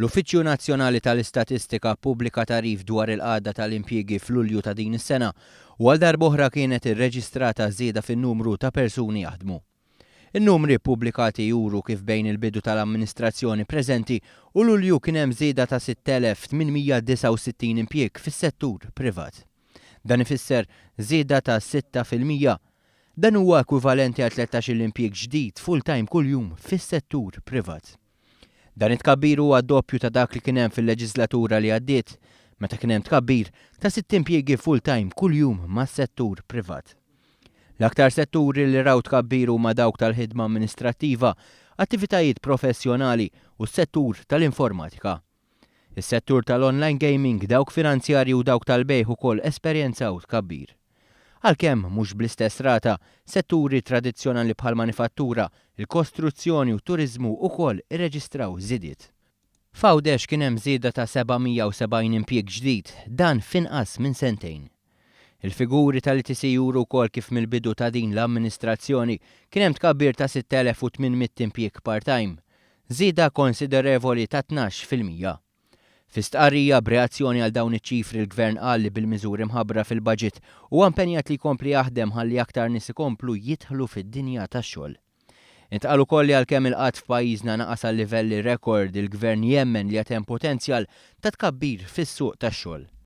L-Uffiċċju Nazzjonali tal-Istatistika ppubblika tarif dwar il-qagħda tal-impjiegi f'Lulju ta' din is-sena u għal darb'oħra kienet irreġistrata żieda fin-numru ta' persuni jaħdmu. In-numri ppubblikati juru kif bejn il-bidu tal-amministrazzjoni preżenti u Lulju kien hemm żieda ta' 6,869 impjieg fis-settur privat. Dan ifisser żieda ta' 6%. Dan huwa ekwivalenti għal 13 impjieg ġdid full-time kuljum fis-settur privat. Dan it-tkabbir huwa doppju ta' dak li kien hemm fil-leġislatura li għaddiet, meta kien hemm tkabbir ta' 6 impjiegi full-time kuljum mas-settur privat. L-aktar setturi li raw tkabbir huma dawk tal-ħidma amministrattiva, attivitajiet professjonali u s-settur tal-informatika. Is-settur tal-online gaming, dawk finanzjarji u dawk tal-bejħ ukoll esperjenzaw tkabbir. Għalkemm mhux bl-istess rata, setturi tradizzjonali bħal manifattura, il-kostruzzjoni u turiżmu wkoll irreġistraw żidiet. F'Għawdex kien hemm żieda ta' 770 impjieg ġdid, dan f'inqas minn sentejn. Il-figuri tal-ITC juru wkoll kif mill-bidu ta' din l-amministrazzjoni kien hemm tkabbir ta' 6,800 impjieg part-time, żieda konsiderevoli ta' 12%. Fi stqarrija b'reazzjoni għal dawn iċ-ċifri l-Gvern qal li bil-miżuri mħabbra fil-baġit huwa impenjat li jkompli jaħdem ħalli aktar nies ikomplu jidħlu fid-dinja tax-xogħol. Intqal ukoll li għalkemm il-qatt f'pajjiżna naqas għal livelli rekord, il-Gvern jemmen li qed hemm potenzjal ta' tkabbir fis-suq tax-xogħol.